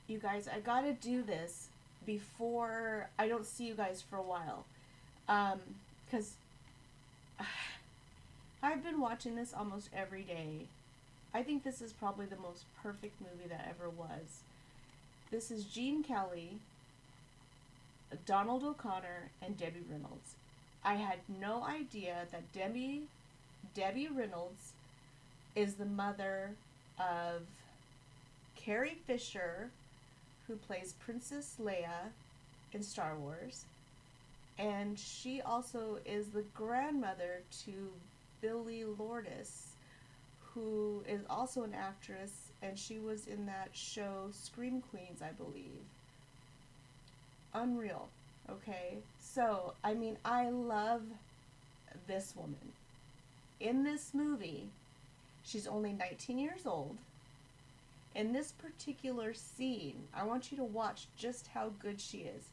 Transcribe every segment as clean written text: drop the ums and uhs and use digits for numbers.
You guys, I gotta do this before I don't see you guys for a while. Because I've been watching this almost every day. I think this is probably the most perfect movie that ever was. This is Gene Kelly, Donald O'Connor, and Debbie Reynolds. I had no idea that Debbie Reynolds is the mother of Carrie Fisher, who plays Princess Leia in Star Wars, and she also is the grandmother to Billie Lourdes, who is also an actress, and she was in that show Scream Queens, I believe. Unreal. Okay, so I mean, I love this woman. In this movie, she's only 19 years old. In this particular scene, I want you to watch just how good she is.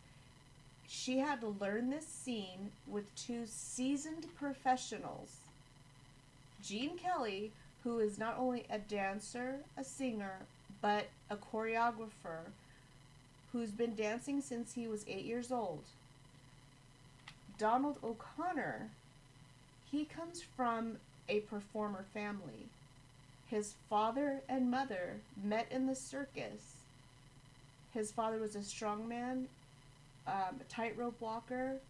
She had to learn this scene with two seasoned professionals. Gene Kelly, who is not only a dancer, a singer, but a choreographer, who's been dancing since he was 8 years old. Donald O'Connor, he comes from a performer family. His father and mother met in the circus. His father was a strongman, a tightrope walker,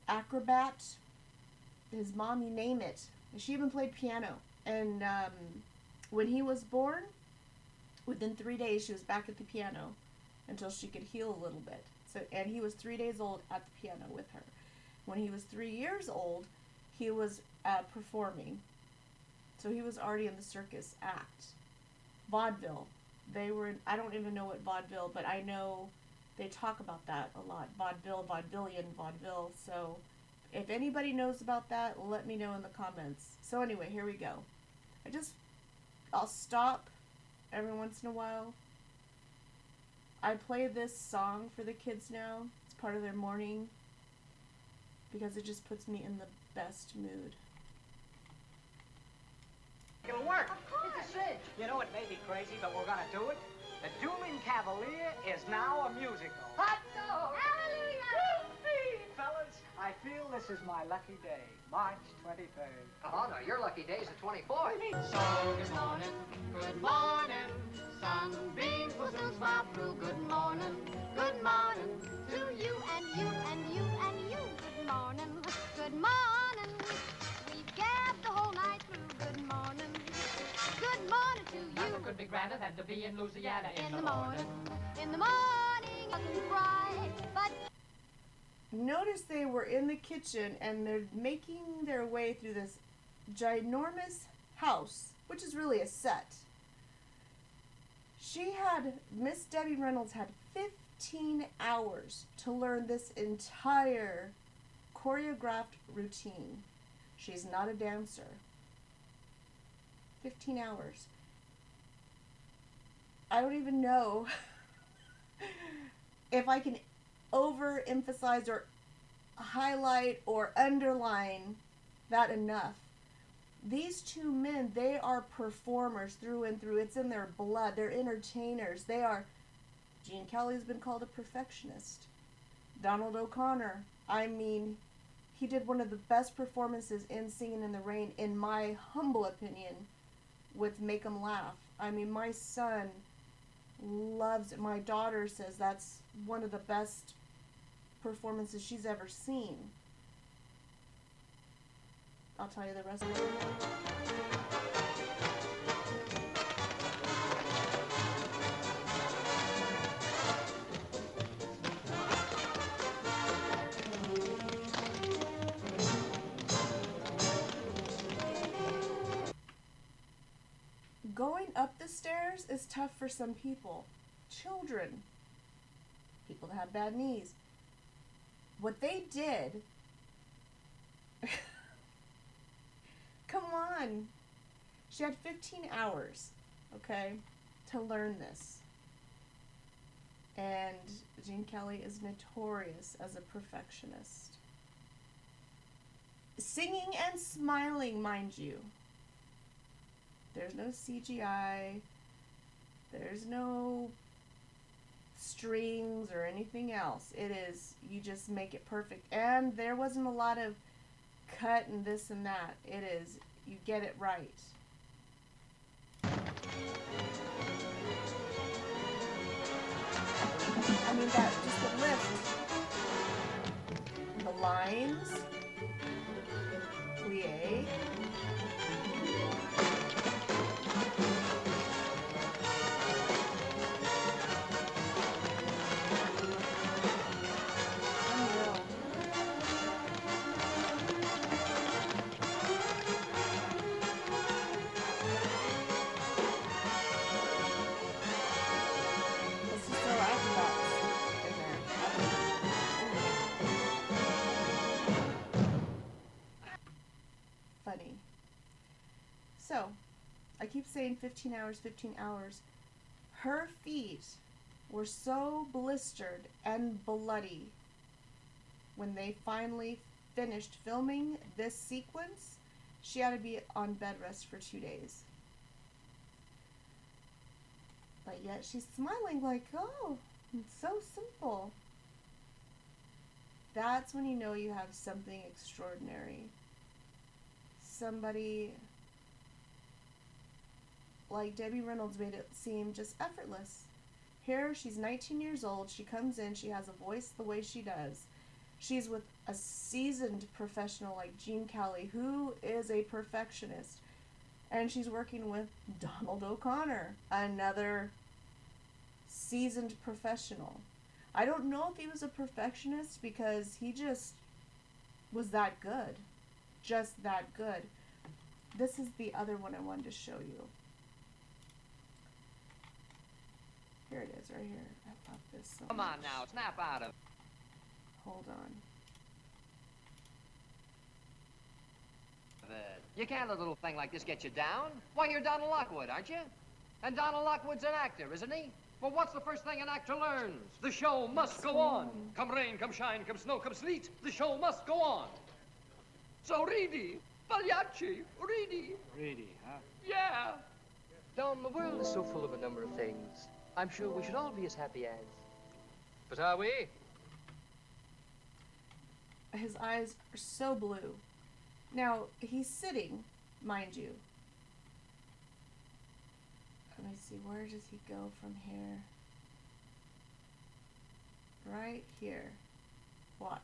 acrobat. His mom, you name it. She even played piano. And when he was born, within 3 days, she was back at the piano until she could heal a little bit. So, and he was 3 days old at the piano with her. When he was 3 years old, he was performing. So he was already in the circus act. Vaudeville. They were in, I don't even know what vaudeville, but I know they talk about that a lot. Vaudeville, vaudevillian, vaudeville. So if anybody knows about that, let me know in the comments. So anyway, here we go. I'll stop every once in a while. I play this song for the kids now. It's part of their morning because it just puts me in the best mood. It'll work. It's a cinch. You know, it may be crazy, but we're gonna do it. The Dueling Cavalier is now a musical. Hot dog! Hallelujah! Fellas, I feel this is my lucky day, March 23rd. Oh, no, your lucky day is the 24th. So good morning, sunbeams will soon smile through. Good morning to you and you and you and you. Good morning, good morning. We've gabbed the whole night through. Good morning to you. Nothing could be grander than to be in Louisiana In the morning, wasn't bright, but Notice they were in the kitchen and they're making their way through this ginormous house, which is really a set. Miss Debbie Reynolds had 15 hours to learn this entire choreographed routine. She's not a dancer. 15 hours. I don't even know if I can overemphasize or highlight or underline that enough. These two men, they are performers through and through. It's in their blood. They're entertainers. Gene Kelly's been called a perfectionist. Donald O'Connor, I mean, he did one of the best performances in Singin' in the Rain, in my humble opinion, with Make 'Em Laugh. I mean, my son loves it. My daughter says that's one of the best performances she's ever seen. I'll tell you the rest later. Going up the stairs is tough for some people. Children, people that have bad knees. What they did, come on. She had 15 hours, okay, to learn this. And Gene Kelly is notorious as a perfectionist. Singing and smiling, mind you. There's no CGI. There's no strings or anything else. It is, you just make it perfect. And there wasn't a lot of cut and this and that. It is, you get it right. I mean, that, just the lift, the lines, plie. Funny. So, I keep saying 15 hours, 15 hours. Her feet were so blistered and bloody when they finally finished filming this sequence. She had to be on bed rest for 2 days. But yet she's smiling like, oh, it's so simple. That's when you know you have something extraordinary. Somebody like Debbie Reynolds made it seem just effortless. Here, she's 19 years old. She comes in. She has a voice the way she does. She's with a seasoned professional like Gene Kelly, who is a perfectionist. And she's working with Donald O'Connor, another seasoned professional. I don't know if he was a perfectionist because he just was that good. Just that good. This is the other one I wanted to show you. Here it is, right here. I love this so Come much. on now, snap out of it. Hold on. You can't let a little thing like this get you down. Why, you're Donald Lockwood, aren't you? And Donald Lockwood's an actor, isn't he? Well, what's the first thing an actor learns? The show must go on. Come rain, come shine, come snow, come sleet, the show must go on. So Reedy, Pagliacci, Reedy. Reedy, huh? Yeah. Dom, the world is so full of a number of things. I'm sure we should all be as happy as. But are we? His eyes are so blue. Now, he's sitting, mind you. Let me see, where does he go from here? Right here. Watch.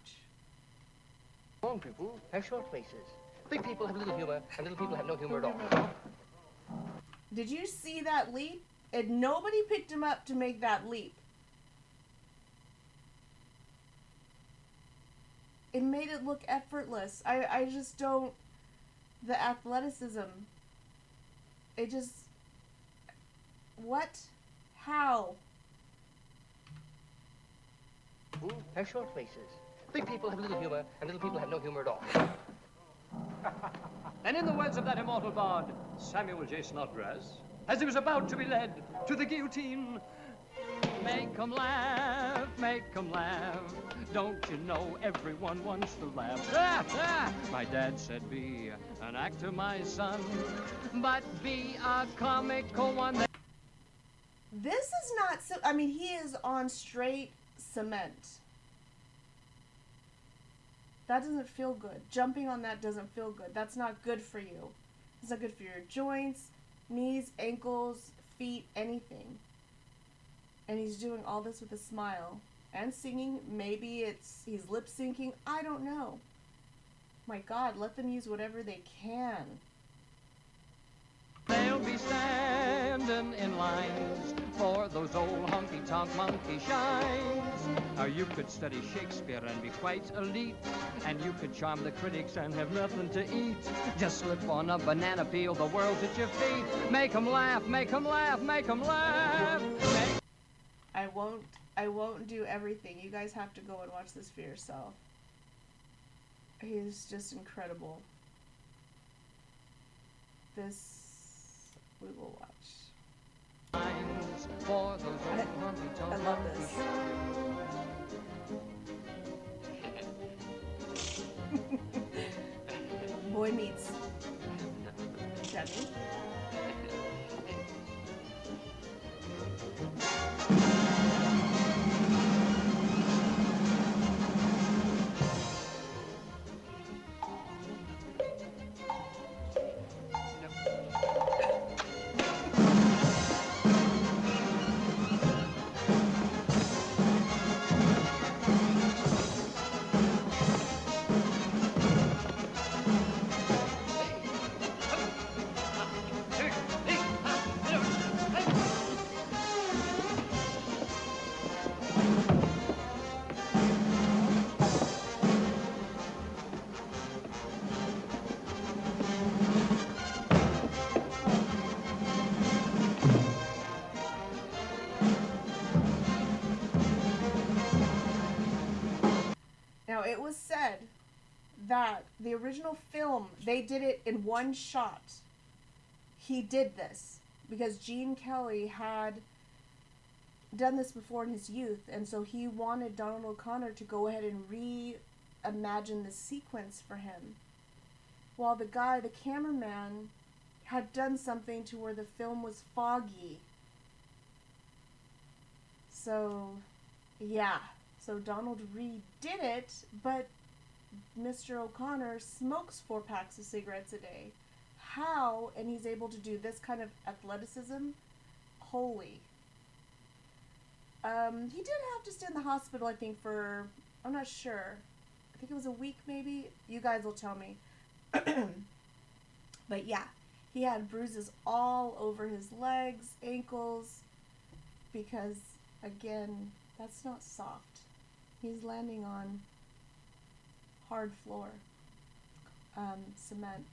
Strong people have short faces. Big people have little humor, and little people have no humor at all. Did you see that leap? And nobody picked him up to make that leap. It made it look effortless. I just don't... The athleticism. It just... What? How? People have short faces. Big people have little humor, and little people have no humor at all. And in the words of that immortal bard, Samuel J. Snodgrass, as he was about to be led to the guillotine, make 'em laugh, make 'em laugh. Don't you know everyone wants to laugh? My dad said, be an actor, my son, but be a comical one. This is not so... I mean, he is on straight cement. That doesn't feel good. Jumping on that doesn't feel good. That's not good for you. It's not good for your joints, knees, ankles, feet, anything. And he's doing all this with a smile. And singing. Maybe he's lip syncing. I don't know. My God, let them use whatever they can. They'll be standing in lines for those old honky-tonk monkey shines. Now you could study Shakespeare and be quite elite, and you could charm the critics and have nothing to eat. Just slip on a banana peel, the world's at your feet. Make 'em laugh, make 'em laugh, make 'em laugh. I won't do everything. You guys have to go and watch this for yourself. He's just incredible. This we will watch. For those old honky-tonk I love this. Boy meets Debbie. that the original film, they did it in one shot. He did this because Gene Kelly had done this before in his youth, and so he wanted Donald O'Connor to go ahead and reimagine the sequence for him. While the cameraman, had done something to where the film was foggy. So, yeah. So Donald redid it, but Mr. O'Connor smokes 4 packs of cigarettes a day. How? And he's able to do this kind of athleticism? Holy. He did have to stay in the hospital, I think, for, I'm not sure. I think it was a week, maybe. You guys will tell me. But yeah, he had bruises all over his legs, ankles, because, again, that's not soft. He's landing on hard floor, cement.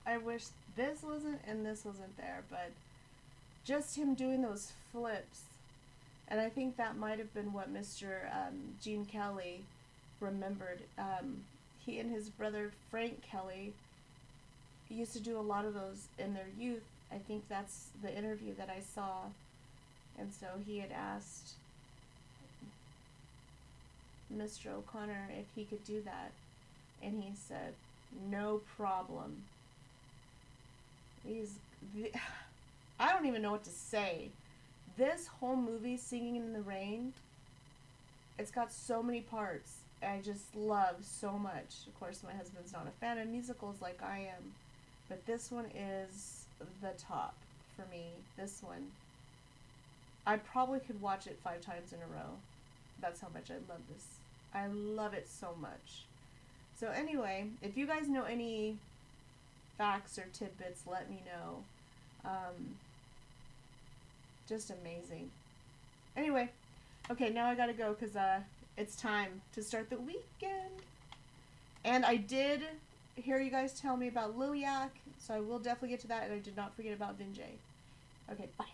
I wish this wasn't and this wasn't there, but just him doing those flips, and I think that might have been what Mr. Gene Kelly remembered. He and his brother Frank Kelly used to do a lot of those in their youth. I think that's the interview that I saw, and so he had asked Mr. O'Connor if he could do that, and he said, no problem. I don't even know what to say. This whole movie, Singing in the Rain, it's got so many parts I just love so much. Of course, my husband's not a fan of musicals like I am, but this one is the top for me. This one, I probably could watch it 5 times in a row. That's how much I love this. I love it so much. So anyway, if you guys know any facts or tidbits, let me know. Just amazing. Anyway, okay, now I gotta go because it's time to start the weekend. And I did hear you guys tell me about Liliac, so I will definitely get to that, and I did not forget about Vinjay. Okay, bye.